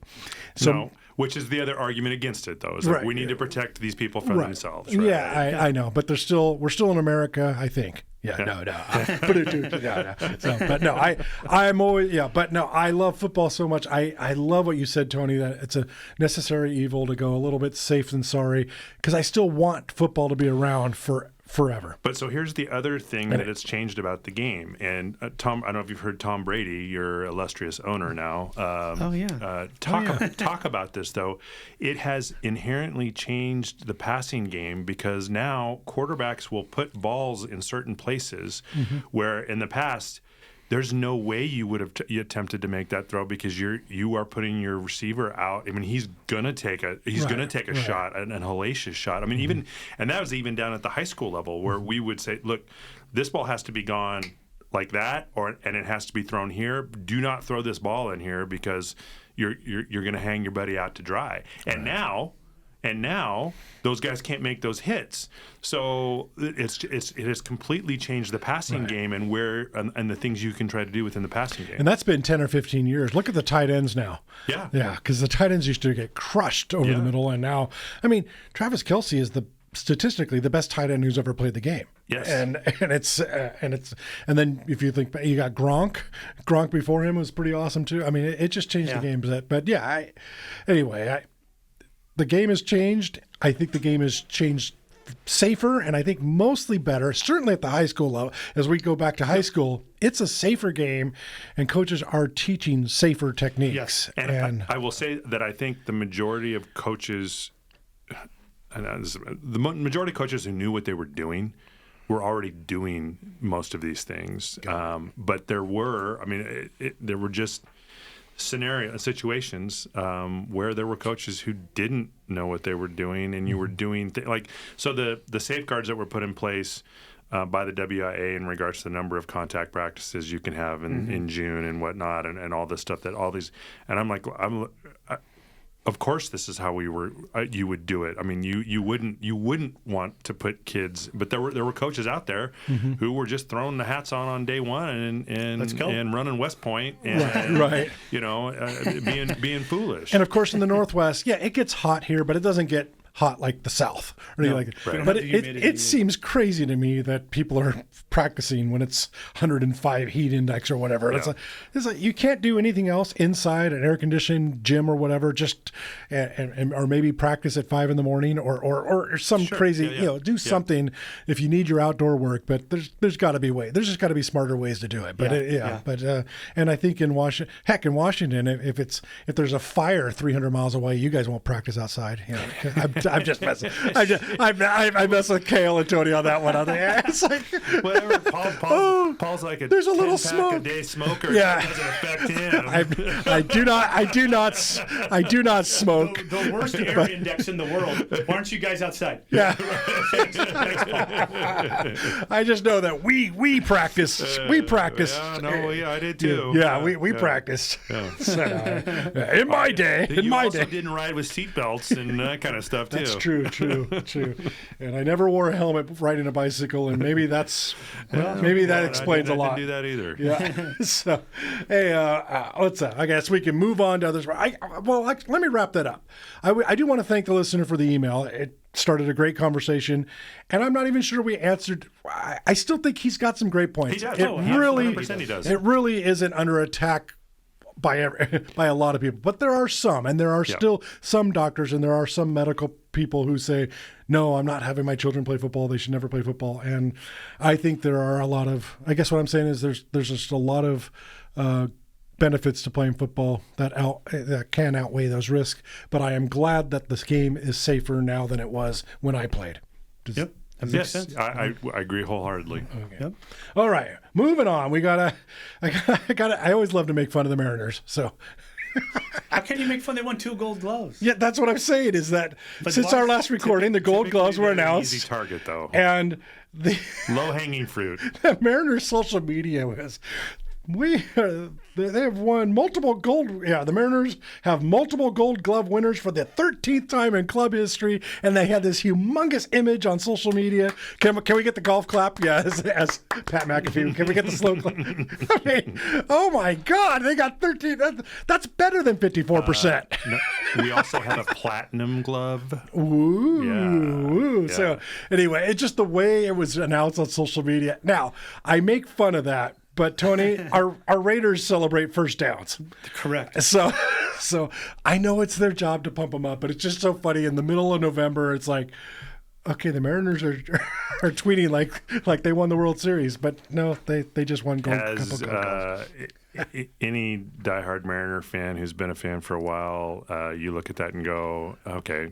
So. No. Which is the other argument against it, though, is that we need to protect these people from themselves. Right? Yeah, I know, but we're still in America, I think. Yeah, no. But no, I'm always but no, I love football so much. I love what you said, Tony, that it's a necessary evil to go a little bit safe than sorry, because I still want football to be around forever. But so here's the other thing that it's changed about the game. And Tom, I don't know if you've heard Tom Brady, your illustrious owner now. Talk about this though. It has inherently changed the passing game because now quarterbacks will put balls in certain places where in the past there's no way you would have attempted to make that throw because you are putting your receiver out. I mean, he's gonna take a shot, an hellacious shot. I mean, and that was even down at the high school level where we would say, look, this ball has to be gone like that, and it has to be thrown here. Do not throw this ball in here because you're gonna hang your buddy out to dry. And now And now those guys can't make those hits. So it has completely changed the passing game and the things you can try to do within the passing game. And that's been 10 or 15 years. Look at the tight ends now. Yeah. Yeah, because the tight ends used to get crushed over the middle, and now, I mean, Travis Kelce is statistically the best tight end who's ever played the game. Yes. And then if you think you got Gronk before him was pretty awesome too. I mean, it just changed the game. But yeah, the game has changed. I think the game has changed safer, and I think mostly better, certainly at the high school level. As we go back to high school, it's a safer game, and coaches are teaching safer techniques. Yes. And I will say that I think the majority of coaches, the majority of coaches who knew what they were doing were already doing most of these things. But there were just situations where there were coaches who didn't know what they were doing, and you were doing so the safeguards that were put in place by the WIA in regards to the number of contact practices you can have in June and whatnot, and all this stuff and I'm like, of course, this is how you would do it. I mean, you wouldn't want to put kids, but there were coaches out there who were just throwing the hats on day one and running West Point and being foolish. And of course, in the Northwest, it gets hot here, but it doesn't get hot like the South or anything like that. But it seems crazy to me that people are practicing when it's 105 heat index or whatever. It's like you can't do anything else inside an air conditioned gym or whatever. Just or maybe practice at 5 a.m. or some crazy do something if you need your outdoor work. But there's got to be there's just got to be smarter ways to do it. But and I think in Washington, if there's a fire 300 miles away, you guys won't practice outside. I'm just messing. I mess with Kale and Tony on that one. It's like whatever. Paul's like there's a little smoke a day smoker. Yeah, it doesn't affect him. I do not smoke. The worst air index in the world. Why aren't you guys outside? Yeah. I just know that we practice. We practice. I did too. Yeah, we practiced. Yeah. So, in my day. You also didn't ride with seatbelts and that kind of stuff too. That's true. And I never wore a helmet riding a bicycle, and maybe that explains a lot. I didn't do that either. Yeah. So, hey, I guess we can move on to others. Let me wrap that up. I do want to thank the listener for the email. It started a great conversation, and I'm not even sure we answered. I still think he's got some great points. He does. He does. It really isn't under attack by a lot of people, but there are some, and there are still some doctors, and there are some medical people who say, no, I'm not having my children play football. They should never play football. And I think there are a lot of, I guess what I'm saying is there's just a lot of benefits to playing football that can outweigh those risks. But I am glad that this game is safer now than it was when I played. Yep. That makes sense. I agree wholeheartedly. Okay. Yep. All right, moving on. I always love to make fun of the Mariners. So how can you make fun? They won 2 Gold Gloves. Yeah, that's what I'm saying. Is that since our last recording, the Gold Gloves were announced. Easy target though, and the low hanging fruit. The Mariners' social media was. They have won multiple gold. Yeah, the Mariners have multiple Gold Glove winners for the 13th time in club history, and they had this humongous image on social media. Can we get the golf clap? Yeah, as Pat McAfee. Can we get the slow clap? I mean, oh my God, they got 13. That's better than 54%. No, we also have a platinum glove. Ooh, Yeah. So anyway, it's just the way it was announced on social media. Now I make fun of that. But Tony, our Raiders celebrate first downs. Correct. So I know it's their job to pump them up, but it's just so funny. In the middle of November, it's like, okay, the Mariners are tweeting like they won the World Series, but no, they just won gold. Any diehard Mariner fan who's been a fan for a while, you look at that and go, okay,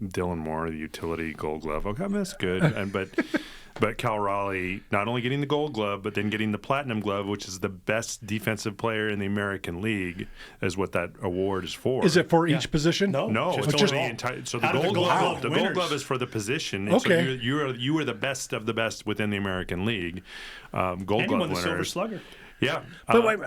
Dylan Moore, the utility Gold Glove. Okay, that's good, But Cal Raleigh not only getting the Gold Glove, but then getting the Platinum Glove, which is the best defensive player in the American League, is what that award is for. Is it for each position? No, it's for the entire. So the Gold Glove, the Gold Glove is for the position. And okay. So you are the best of the best within the American League. Gold and Glove won the winners. Silver Slugger. Yeah. But wait,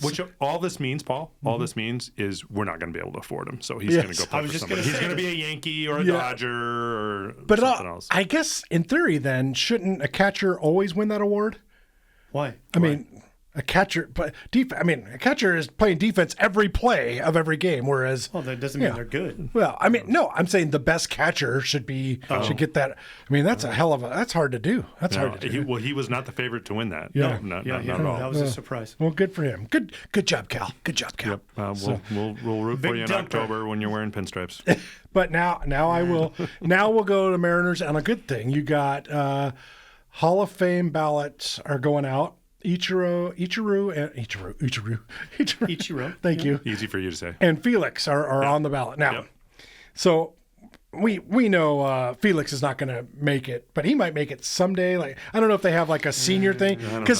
which all this means, Paul, all this means is we're not going to be able to afford him. So he's Yes. going to go I play was for just somebody. gonna He's say going to be a this. Yankee or a Yeah. Dodger or but something else. I guess in theory, then, shouldn't a catcher always win that award? Why? I mean, a catcher, but a catcher is playing defense every play of every game, whereas, Well, that doesn't mean Yeah. they're good. well, I mean, no, I'm saying the best catcher should get that. I mean, that's that's hard to do. That's hard to do. He was not the favorite to win that. Yeah. No, not Yeah, at all. that was a surprise. Well, good for him. Good job, Cal. Good job, Cal. Yep. We'll root for Big you in dumper. October when you're wearing pinstripes. But now I will. Now we'll go to Mariners, and a good thing you got Hall of Fame ballots are going out. Ichiro. Thank you. Easy for you to say. And Felix are on the ballot now. Yep. So we know Felix is not going to make it, but he might make it someday. Like, I don't know if they have like a senior thing, because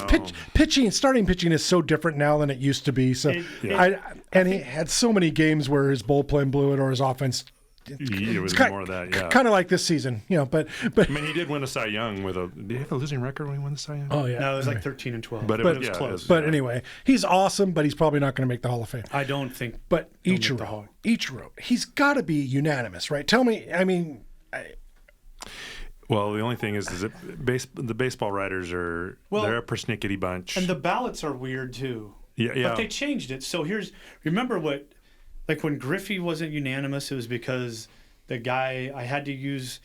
starting pitching is so different now than it used to be. So he had so many games where his bullpen blew it or his offense. It was more of that, yeah. Kind of like this season, But I mean, he did win a Cy Young with did he have a losing record when he won the Cy Young? oh yeah, No, it was like 13 and 12. But it was close. But anyway, he's awesome, but he's probably not going to make the Hall of Fame. I don't think. But he'll make the Hall. Ichiro, he's got to be unanimous, right? Tell me, I mean. Well, the only thing is that the baseball writers they're a persnickety bunch. And the ballots are weird too. Yeah. But they changed it. So remember when Griffey wasn't unanimous, it was because the guy I had to use.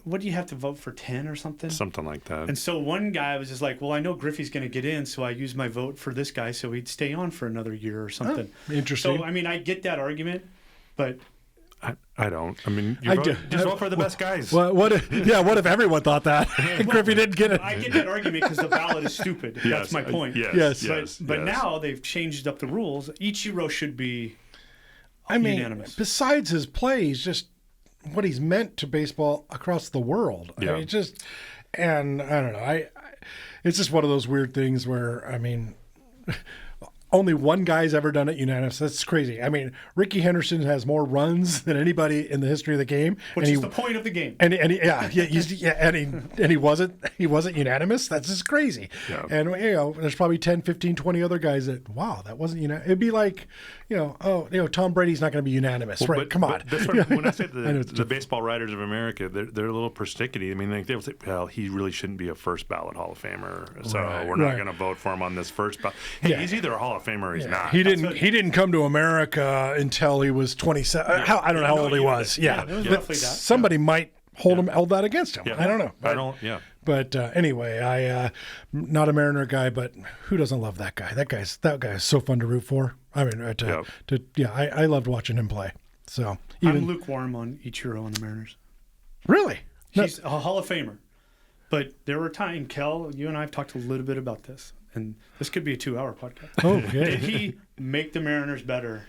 What do you have to vote for, 10 or something? Something like that. And so one guy was just like, well, I know Griffey's going to get in, so I used my vote for this guy so he'd stay on for another year or something. Oh, interesting. So, I mean, I get that argument, but I don't. I mean, just vote for the best guys. What if everyone thought that? Griffey didn't get it. I get that argument because the ballot is stupid. That's my point. But now they've changed up the rules. Ichiro should be unanimous. Besides his play, he's just what he's meant to baseball across the world. Yeah. I mean, and I don't know. It's just one of those weird things where, I mean, only one guy's ever done it unanimous. That's crazy. I mean, Ricky Henderson has more runs than anybody in the history of the game, which is the point of the game. And he wasn't unanimous. That's just crazy. Yeah. And there's probably 10, 15, 20 other guys that that wasn't unanimous. It'd be like, Tom Brady's not going to be unanimous, right? Come on. When I say the baseball writers of America, they're a little persnickety. I mean, they'll say, well, he really shouldn't be a first ballot Hall of Famer, so we're not going to vote for him on this first ballot. Hey, he's either a Hall of Famer or he's not. He didn't come to America until he was 27. I don't know how old he was. But somebody might hold that against him. Yeah. I don't know. But anyway, I not a Mariner guy, but who doesn't love that guy? That guy is so fun to root for. I mean, I loved watching him play. So I'm lukewarm on Ichiro on the Mariners. Really? He's a Hall of Famer. But there were times, Kel, you and I have talked a little bit about this, and this could be a 2-hour podcast. Okay. Did he make the Mariners better?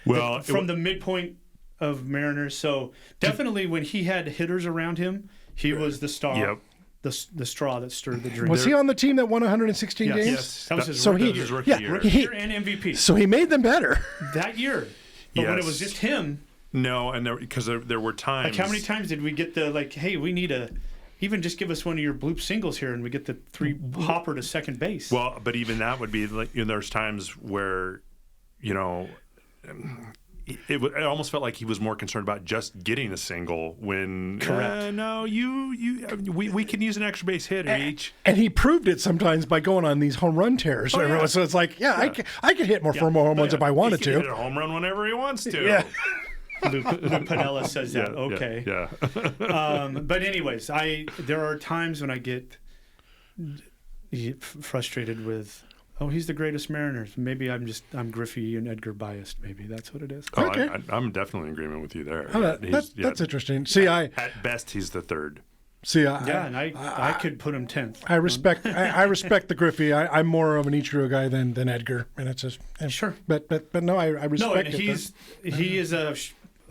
Well, from the midpoint of Mariners. So definitely when he had hitters around him, he was the star. Yep. The straw that stirred the drink. Was he on the team that won 116 games? Yes. That was his rookie year. And MVP. So he made them better. That year. But when it was just him. No, and because there were times. Like how many times did we get hey, we need even just give us one of your bloop singles here and we get the 3 hopper to second base. Well, but even that would be like, there's times where, it almost felt like he was more concerned about just getting a single when correct. No, we can use an extra base hit each. And he proved it sometimes by going on these home run tears. So it's like, I could hit more 4 more home runs if I wanted he to. He can hit a home run whenever he wants to. Yeah. Luke Piniella says that. Okay. Yeah. But anyways, there are times when I get frustrated with, he's the greatest Mariners. Maybe I'm Griffey and Edgar biased. Maybe that's what it is. Oh, okay. I'm definitely in agreement with you there. That's interesting. See, at best he's the third. See, and I could put him 10th. I respect the Griffey. I'm more of an Ichiro guy than Edgar, and it's just sure. But no, I respect it. He is a.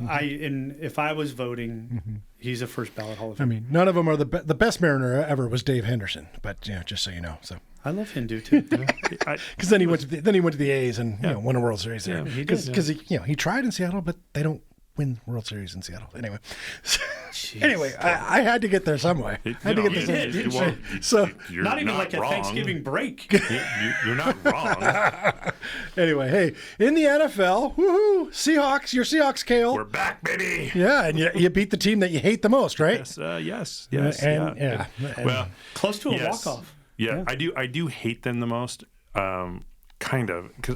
If I was voting, he's a first ballot Hall of Fame. I mean, none of them are the best Mariner ever was Dave Henderson, but just so you know. So I love Hindu too. Because then he went to the A's and won a World Series there. Yeah, he did. Because he tried in Seattle, but they don't win World Series in Seattle. Anyway, anyway, I had to get there some way. I had to get there some way. So You're Not even like a wrong. Thanksgiving break. You're not wrong. anyway, hey, in the NFL, woohoo, Seahawks, your Seahawks, Kale. We're back, baby. Yeah, and you beat the team that you hate the most, right? Yes. And, yeah. Well, Close to a yes. walk-off. Yeah, I do hate them the most. Kind of, because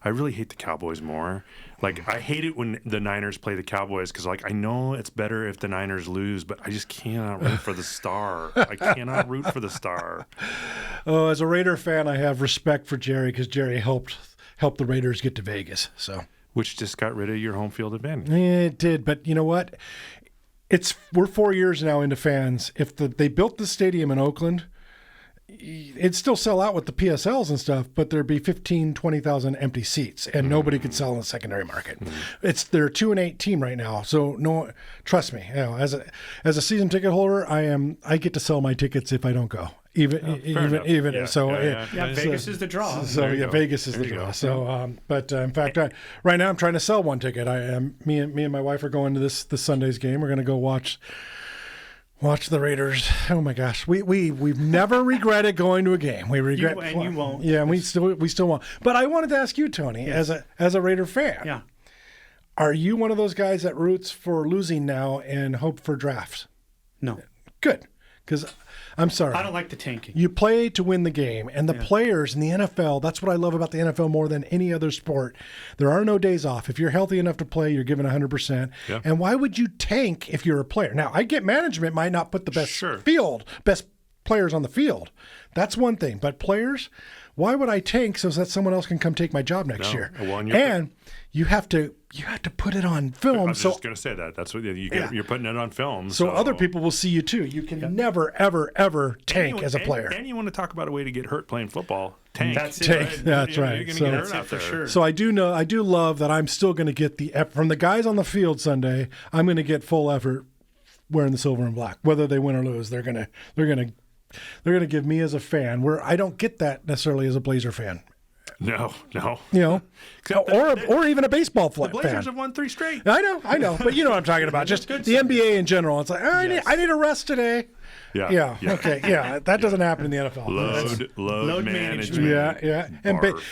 I really hate the Cowboys more. Like, I hate it when the Niners play the Cowboys because, like, I know it's better if the Niners lose, but I just cannot root for the star. I cannot root for the star. Oh, as a Raider fan, I have respect for Jerry because Jerry helped the Raiders get to Vegas. So, Which just got rid of your home field advantage. it did, but you know what? We're 4 years now into fans. If they built the stadium in Oakland, it'd still sell out with the PSLs and stuff, but there'd be 15, 20,000 empty seats, and nobody could sell in the secondary market. They're a 2-8 team right now, so no, trust me. You know, as a season ticket holder, I get to sell my tickets if I don't go. Even Yeah, so. Vegas is the draw. So There you go. Vegas is There the you draw. go. So, but in fact, right now I'm trying to sell one ticket. Me and my wife are going to this Sunday's game. We're going to go watch the Raiders. Oh my gosh, we've never regretted going to a game. We regret, You won't. Yeah, and we still won't. But I wanted to ask you, Tony, as a Raider fan, Yeah. are you one of those guys that roots for losing now and hope for drafts? No. Good, because I'm sorry. I don't like the tanking. You play to win the game, and the players in the NFL, that's what I love about the NFL more than any other sport. There are no days off. If you're healthy enough to play, you're given 100%. Yeah. And why would you tank if you're a player? Now, I get management might not put the best players on the field. That's one thing. But players, why would I tank so that someone else can come take my job next year? Well, and you have to put it on film. I was so just going to say that. That's what you're putting it on film. so other people will see you too. You can never, ever, ever tank as a player. And you want to talk about a way to get hurt playing football? Tank. That's it. Tank. Right? That's right. You're going to So- get That's hurt out for there. sure. So I do love that I'm still going to get from the guys on the field Sunday. I'm going to get full effort wearing the silver and black, whether they win or lose. They're going to give me as a fan where I don't get that necessarily as a Blazer fan. No. You know, Except or even a baseball the Blazers fan. have won 3 straight. I know, but you know what I'm talking about. Just the NBA in general. It's like I need a rest today. Yeah. Okay. Yeah. That doesn't happen in the NFL. Load management. Yeah.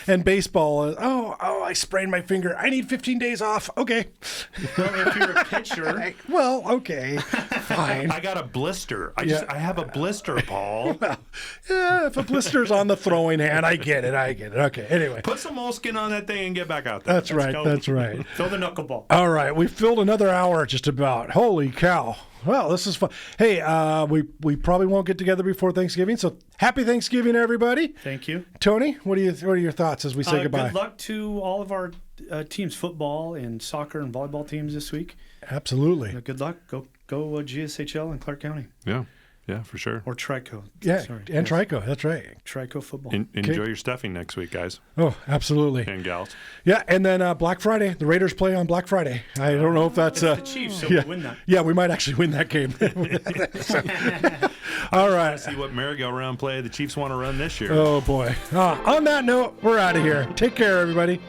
And baseball is, I sprained my finger. I need 15 days off. Okay. Well, if you're a pitcher, Well, okay. Fine. I got a blister. I have a blister, Paul. Yeah, if a blister's on the throwing hand, I get it. Okay. Anyway. Put some moleskin on that thing and get back out there. That's right. go. That's right. throw the knuckleball. All right. We filled another hour just about. Holy cow. Well, this is fun. Hey, we probably won't get together before Thanksgiving, so happy Thanksgiving, everybody. Thank you. Tony, what are your thoughts as we say goodbye? Good luck to all of our teams, football and soccer and volleyball teams this week. Absolutely. Good luck. Go GSHL in Clark County Yeah, for sure. or Trico. Yeah, Sorry. and Trico. That's right. Trico football. Enjoy your stuffing next week, guys Oh, absolutely. and gals. Yeah, and then Black Friday. The Raiders play on Black Friday. I don't know if that's It's the Chiefs, so yeah. we win that. Yeah, we might actually win that game. All right. See what merry-go-round play the Chiefs want to run this year. Oh boy. On that note, we're out of here. Take care, everybody.